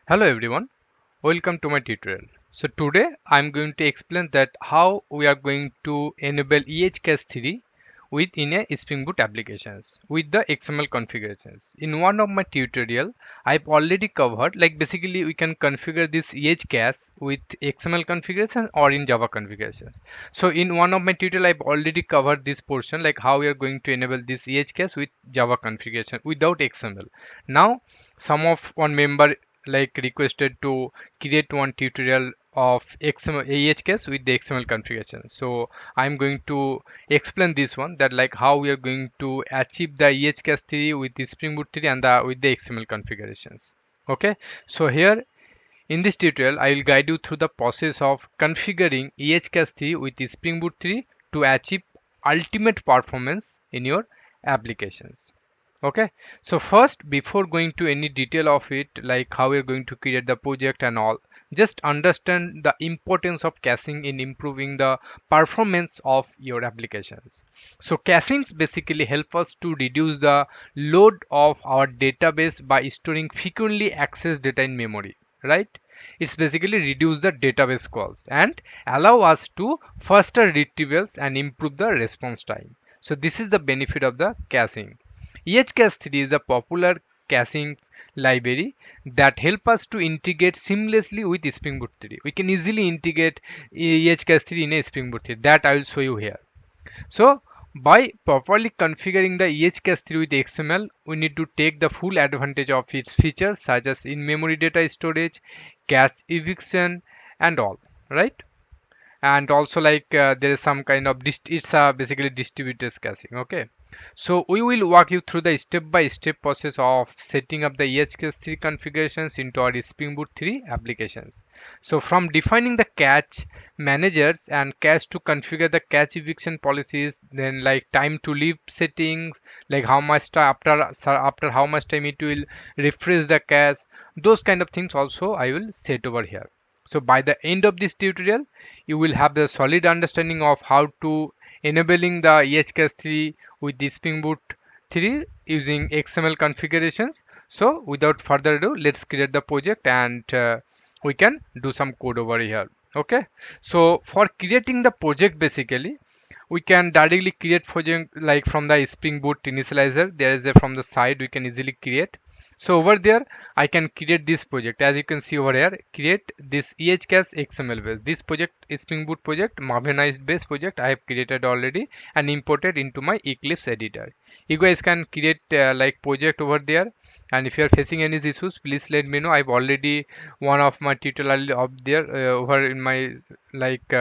Hello everyone, welcome to my tutorial. So today I'm going to explain that how we are going to enable EHCache 3 within a Spring Boot applications with the XML configurations. In one of my tutorial, I've already covered like basically we can configure this EHCache with XML configuration or in Java configurations. So in one of my tutorial, I've already covered this portion like how we are going to enable this EHCache with Java configuration without XML. Now some of one member like requested to create one tutorial of XML EHCache with the XML configuration. So I'm going to explain this one that like how we are going to achieve the EHCache 3 with the Spring Boot 3 and with the XML configurations. Okay, so here in this tutorial I will guide you through the process of configuring EHCache 3 with the Spring Boot 3 to achieve ultimate performance in your applications. Okay, so first before going to any detail of it like how we're going to create the project and all, just understand the importance of caching in improving the performance of your applications. So cachings basically help us to reduce the load of our database by storing frequently accessed data in memory, right? It's basically reduce the database calls and allow us to faster retrievals and improve the response time. So this is the benefit of the caching. EHCache 3 is a popular caching library that help us to integrate seamlessly with Spring Boot 3. We can easily integrate EHCache 3 in a Spring Boot 3. That I will show you here. So by properly configuring the EHCache 3 with XML, we need to take the full advantage of its features such as in-memory data storage, cache eviction and all, right? And also like there is some kind of it's basically distributed caching. Okay, so we will walk you through the step-by-step process of setting up the EHCache 3 configurations into our Spring Boot 3 applications. So from defining the cache managers and cache to configure the cache eviction policies, then like time to leave settings, like how much time after how much time it will refresh the cache, those kind of things also I will set over here. So by the end of this tutorial, you will have the solid understanding of how to enabling the EHCache 3 with the Spring Boot 3 using XML configurations. So without further ado, let's create the project and we can do some code over here. Okay, so for creating the project basically we can directly create project like from the Spring Boot initializer. There is a from the side we can easily create. So over there I can create this project. As you can see over here, create this EHCache XML base. This project is Spring Boot project, Marvinized base project I have created already and imported into my Eclipse editor. You guys can create like project over there, and if you are facing any issues please let me know. I've already one of my tutorial up there over in my like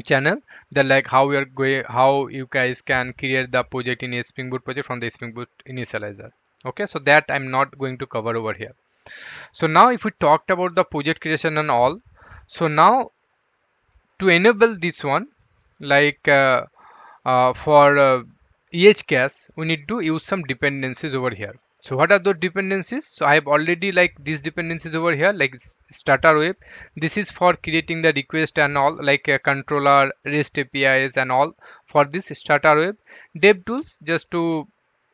channel that like how we are going, how you guys can create the project in a Spring Boot project from the Spring Boot initializer. Okay, so that I'm not going to cover over here. So now if we talked about the project creation and all, so now to enable this one like for EHCache we need to use some dependencies over here. So what are those dependencies? So I have already like these dependencies over here like starter web. This is for creating the request and all like a controller, REST APIs and all for this starter web. Dev tools just to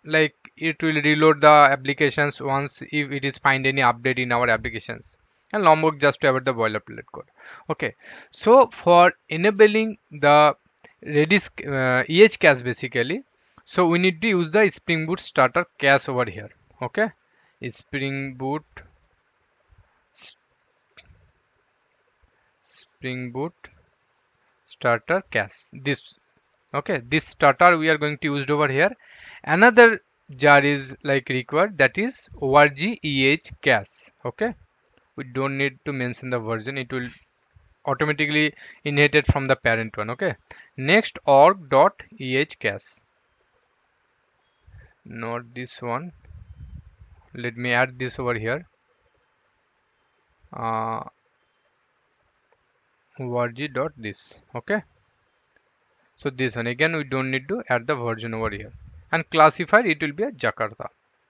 like it will reload the applications once if it is find any update in our applications, and Lombok just to avoid the boilerplate code. Okay, so for enabling the Redis EHCache basically, so we need to use the Spring Boot starter cache over here. Okay, Spring Boot starter cache. This okay, this starter we are going to use over here. Another jar is like required, that is org EHCache. Okay, we don't need to mention the version, it will automatically inherited from the parent one. Okay, next org.ehcache, not this one. Let me add this over here. Org.this. Okay, so this one again we don't need to add the version over here, and classifier it will be a Jakarta.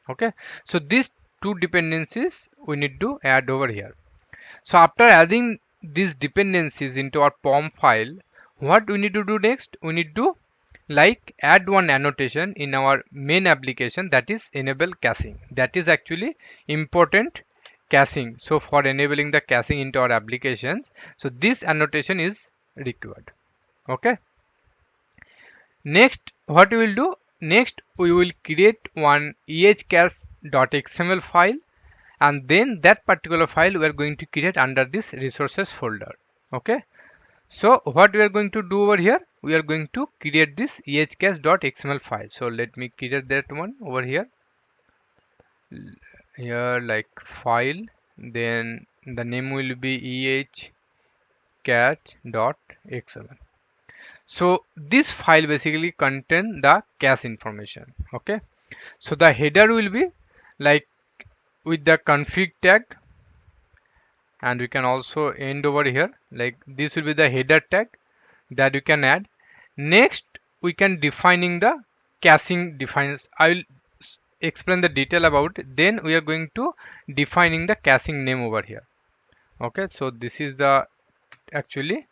Okay, so these two dependencies we need to add over here. So after adding these dependencies into our POM file, what we need to do next? We need to like add one annotation in our main application, that is enable caching. That is actually important caching. So for enabling the caching into our applications, so this annotation is required. Okay. Next, what we will do? Next, we will create one EHCache.xml file, and then that particular file we are going to create under this resources folder. Okay. So what we are going to do over here? We are going to create this EHCache.xml file. So let me create that one over here. Here, like file, then the name will be EHCache.xml. So this file basically contain the cache information. Okay. So the header will be like with the config tag, and we can also end over here, like this will be the header tag that you can add. Next, we can defining the caching defines. I will explain the detail about it. Then we are going to defining the caching name over here. Okay, so this is the actually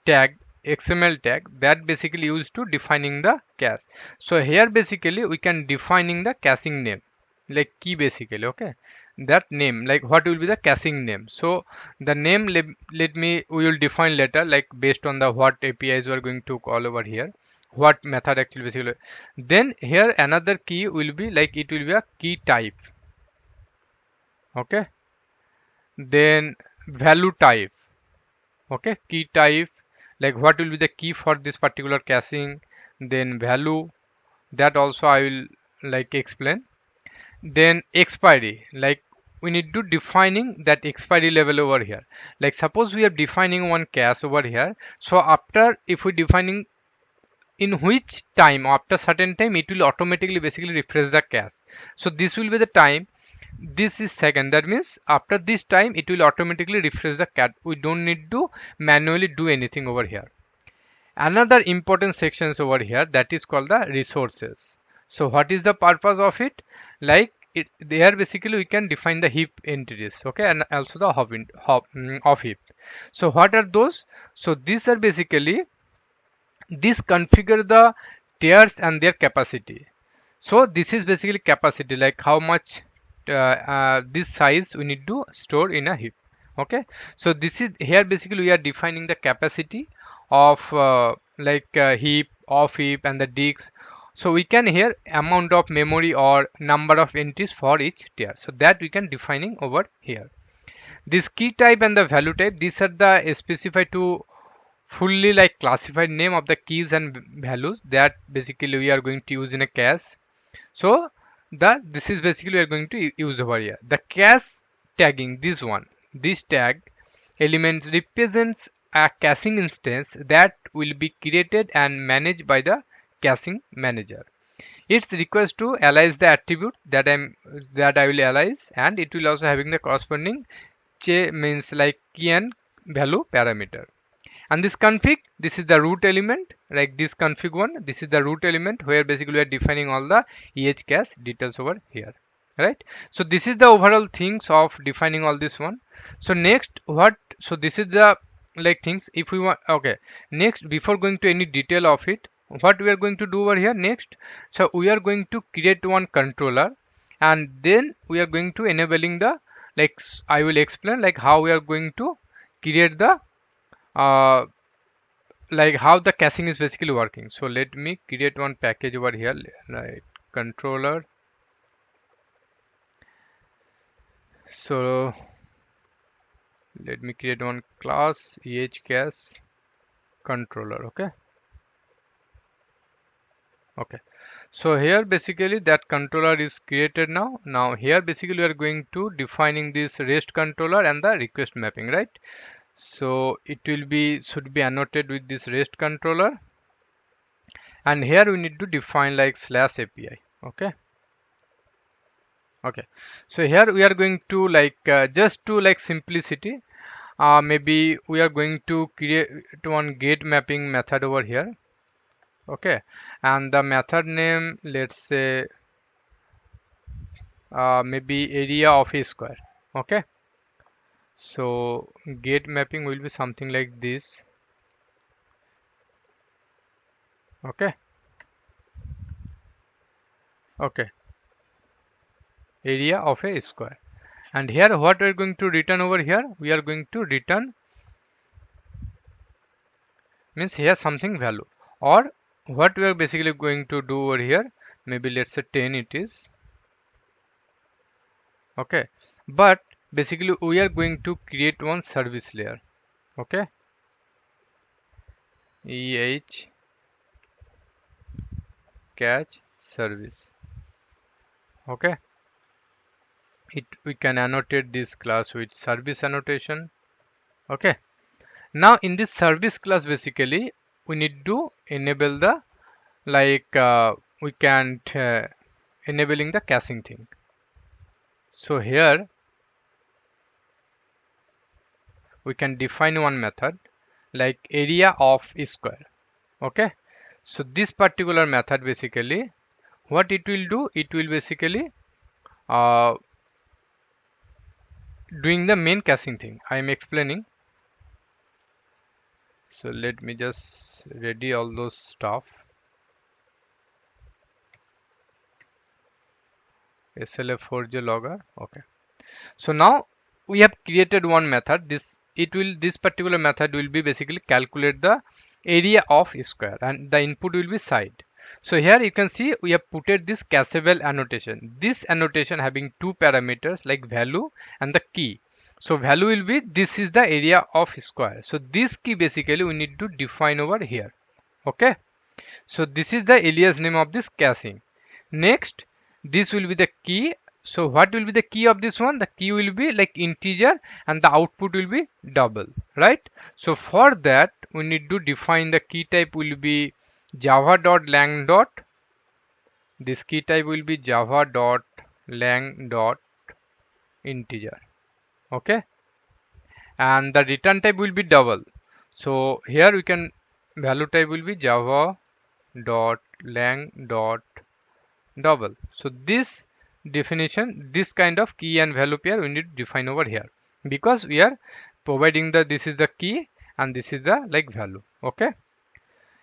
tag, XML tag, that basically used to defining the cache. So here basically we can defining the caching name, like key basically. Okay, that name, like what will be the caching name. So the name, let me, we will define later, like based on the what APIs we are going to call over here, what method actually basically. Then here another key will be like it will be a key type. Okay, then value type. Okay, key type, like what will be the key for this particular caching, then value, that also I will like explain. Then expiry, like we need to defining that expiry level over here. Like suppose we are defining one cache over here, so after, if we defining in which time, after certain time, it will automatically basically refresh the cache. So this will be the time, this is second, that means after this time it will automatically refresh the cache. We don't need to manually do anything over here. Another important sections over here, that is called the resources. So what is the purpose of it? Like it there basically we can define the heap entities, okay, and also the of heap. So what are those? So these are basically, this configure the tiers and their capacity. So this is basically capacity, like how much this size we need to store in a heap. Okay, so this is here basically we are defining the capacity of heap, of heap, and the disks. So we can here amount of memory or number of entries for each tier, so that we can defining over here. This key type and the value type, these are the specified to fully like classified name of the keys and values that basically we are going to use in a cache. So this is basically we are going to use over here. The cache tagging, this tag element represents a caching instance that will be created and managed by the caching manager. It's request to alias the attribute that I will alias, and it will also having the corresponding means like key and value parameter. And this config, this is the root element, like this config one, this is the root element where basically we are defining all the EHCache details over here, right? So this is the overall things of defining all this one. So next what, so this is the like things if we want. Okay, next, before going to any detail of it, what we are going to do over here next, so we are going to create one controller, and then we are going to enabling the, like I will explain like how we are going to create the like how the caching is basically working. So let me create one package over here, like controller. So let me create one class EHCache controller. Okay, so here basically that controller is created now. Now here basically we are going to defining this REST controller and the request mapping, right? So it will be, should be annotated with this REST controller, and here we need to define like /API. Okay, so here we are going to like just to like simplicity, maybe we are going to create one get mapping method over here. Okay, and the method name, let's say maybe area of a square. Okay, so get mapping will be something like this. Okay, area of a square. And here what we are going to return over here, we are going to return, means here something value, or what we are basically going to do over here, maybe let's say 10 it is. Okay, but basically we are going to create one service layer. Okay, EHCache service. Okay, we can annotate this class with service annotation. Okay, now in this service class basically we need to enable the we can't enabling the caching thing. So here we can define one method like area of square. Okay, so this particular method basically what it will do, it will basically uh, doing the main caching thing I am explaining. So let me just ready all those stuff. SLF4J logger. Okay, so now we have created one method. This particular method will be basically calculate the area of square and the input will be side. So here you can see we have put this cacheable annotation. This annotation having two parameters like value and the key. So value will be this is the area of square. So this key basically we need to define over here. Okay, so this is the alias name of this caching. Next, this will be the key. So what will be the key of this one? The key will be like integer and the output will be double, right? So for that we need to define the key type will be java.lang. This key type will be java.lang. Integer. Okay, and the return type will be double. So here we can value type will be java.lang. Double. So this definition, this kind of key and value pair we need to define over here because we are providing the this is the key and this is the like value. Okay,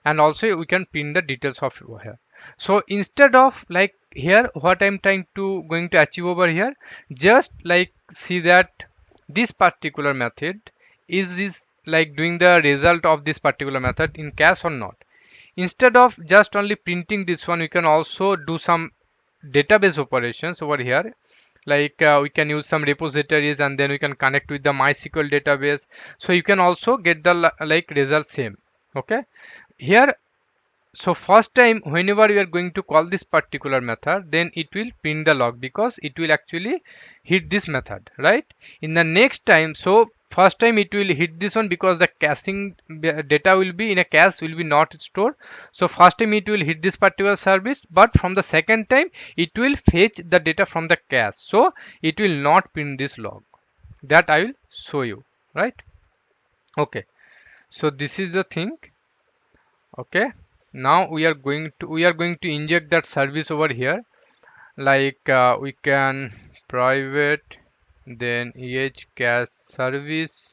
and also we can print the details of over here. So instead of like here what I'm trying to going to achieve over here, just like see that this particular method is like doing the result of this particular method in cache or not. Instead of just only printing this one, we can also do some database operations over here. Like we can use some repositories and then we can connect with the MySQL database. So you can also get the like result same. Okay, here. So first time whenever we are going to call this particular method, then it will print the log because it will actually hit this method, right? In the next time, so first time it will hit this one because the caching data will be in a cache will be not stored. So first time it will hit this particular service, but from the second time it will fetch the data from the cache. So it will not print this log. That I will show you, right? Okay. So this is the thing. Okay, now we are going to inject that service over here. Like we can private then EHCache service.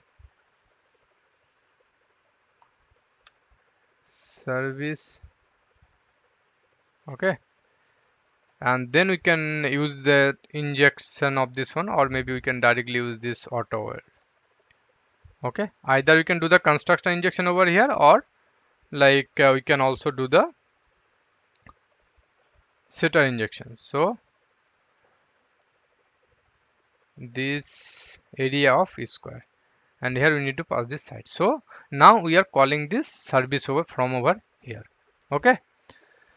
Okay, and then we can use the injection of this one, or maybe we can directly use this auto. Okay, either we can do the constructor injection over here, or like we can also do the setter injection. So this area of square, and here we need to pass this side. So now we are calling this service over from over here. Okay,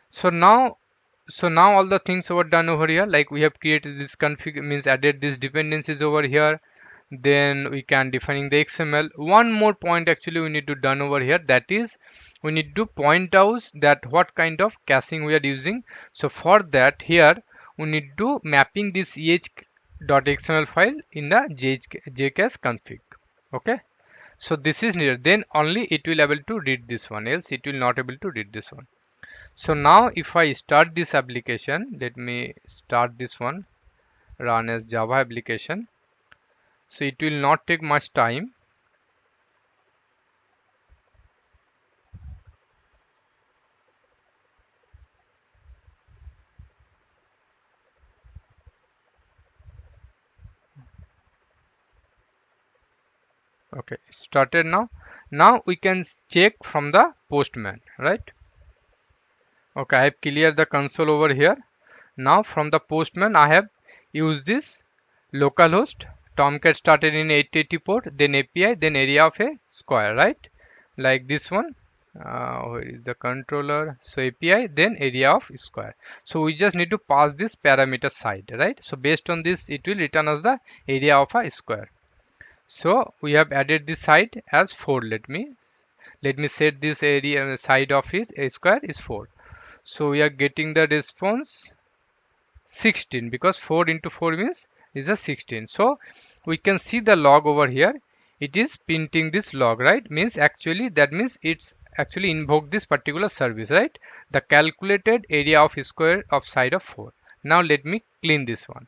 so now all the things were done over here. Like we have created this config, means added these dependencies over here. Then we can defining the XML. One more point actually we need to done over here, that is we need to point out that what kind of caching we are using. So for that here we need to mapping this EH.xml file in the JCache config. Okay, so this is needed, then only it will able to read this one, else it will not able to read this one. So now if I start this application, let me start this one, run as Java application. So it will not take much time. Okay, started now. Now we can check from the postman, right? Okay, I have cleared the console over here. Now from the postman I have used this localhost. Tomcat started in 880 port, then API, then area of a square, right? Like this one. Where is the controller? So API, then area of square. So we just need to pass this parameter side, right? So based on this, it will return us the area of a square. So we have added this side as 4. Let me set this area side of it, a square is 4. So we are getting the response 16, because 4 into 4 means is a 16. So we can see the log over here. It is printing this log, right? Means actually that means it's actually invoked this particular service, right? The calculated area of square of side of 4. Now let me clean this one.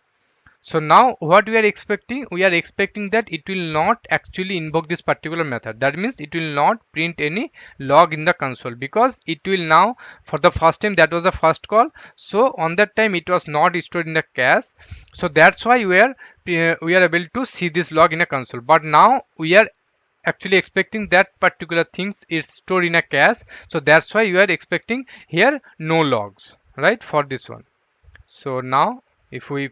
So now what we are expecting? We are expecting that it will not actually invoke this particular method. That means it will not print any log in the console, because it will now, for the first time, that was the first call. So on that time it was not stored in the cache. So that's why we are able to see this log in a console. But now we are actually expecting that particular things is stored in a cache. So that's why you are expecting here no logs, right, for this one. So now if we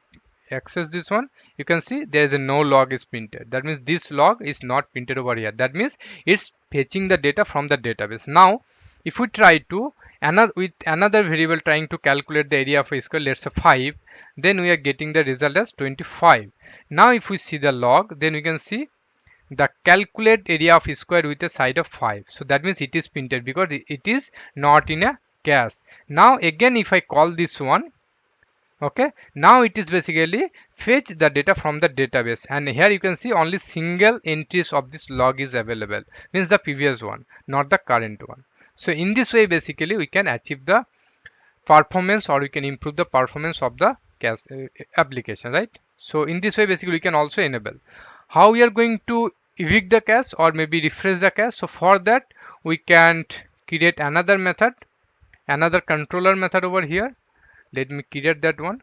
access this one, you can see there is a no log is printed. That means this log is not printed over here. That means it's fetching the data from the database. Now if we try to with another variable trying to calculate the area of a square, let's say 5, then we are getting the result as 25. Now if we see the log, then we can see the calculate area of square with a side of 5. So that means it is printed because it is not in a cache. Now again if I call this one, okay, now it is basically fetch the data from the database, and here you can see only single entries of this log is available, means the previous one, not the current one. So in this way basically we can achieve the performance, or we can improve the performance of the cache application, right? So in this way basically we can also enable. How we are going to evict the cache or maybe refresh the cache? So for that we can create another method, another controller method over here. Let me create that one.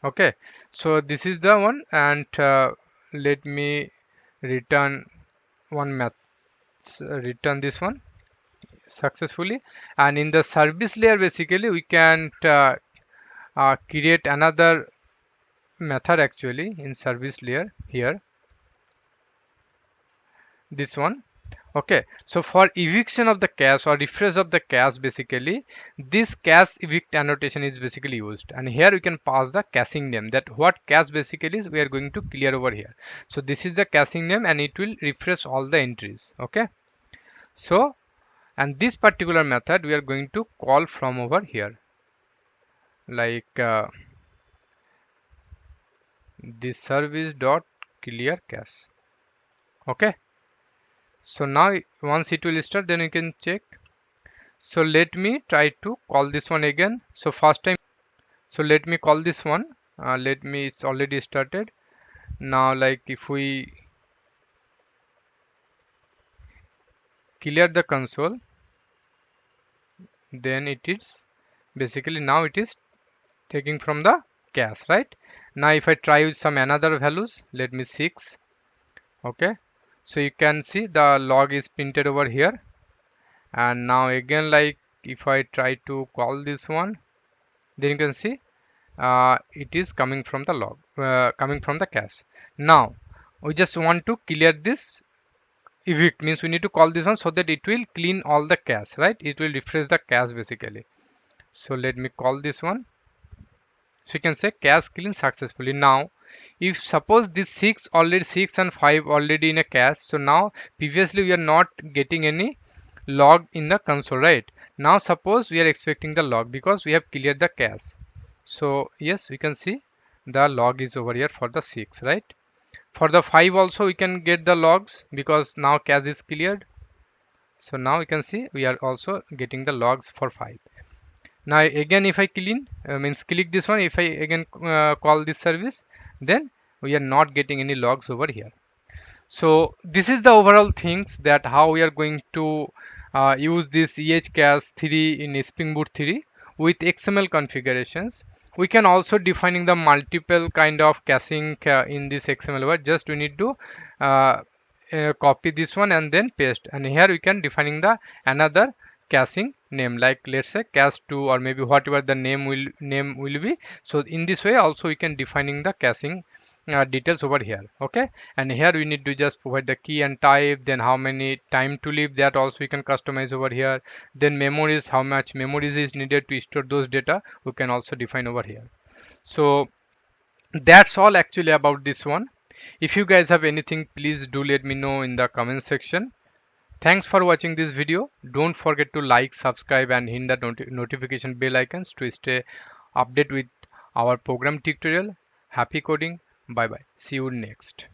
Okay, so this is the one, and let me return one method, return this one successfully. And in the service layer basically we can create another method actually in service layer here, this one. Okay, so for eviction of the cache or refresh of the cache, basically this cache evict annotation is basically used, and here we can pass the caching name, that what cache basically is we are going to clear over here. So this is the caching name and it will refresh all the entries. Okay, so and this particular method we are going to call from over here, like this service dot clear cache. Okay, so now once it will start, then you can check. So let me try to call this one again. So first time, so let me call this one. It's already started. Now like if we clear the console, then it is basically now it is taking from the cache, right? Now if I try with some another values, let me 6. Okay, so you can see the log is printed over here. And now again, like if I try to call this one, then you can see it is coming from the log, coming from the cache. Now we just want to clear this evict, means we need to call this one so that it will clean all the cache, right? It will refresh the cache basically. So let me call this one. So you can say cache clean successfully. Now if suppose this 6 and 5 already in a cache, so now previously we are not getting any log in the console, right? Now suppose we are expecting the log because we have cleared the cache. So yes, we can see the log is over here for the 6, right? For the 5 also we can get the logs because now cache is cleared. So now you can see we are also getting the logs for 5. Now again if I clean, means click this one, if I again call this service, then we are not getting any logs over here. So this is the overall things that how we are going to use this EHCache 3 in Spring Boot 3 with XML configurations. We can also defining the multiple kind of caching in this XML word. Just we need to copy this one and then paste, and here we can defining the another caching name, like let's say cache 2 or maybe whatever the name will be. So in this way also we can defining the caching details over here. Okay, and here we need to just provide the key and type, then how many time to live, that also we can customize over here. Then memories, how much memories is needed to store those data, we can also define over here. So that's all actually about this one. If you guys have anything, please do let me know in the comment section. Thanks for watching this video. Don't forget to like, subscribe and hit the notification bell icons to stay updated with our program tutorial. Happy coding. Bye bye. See you next.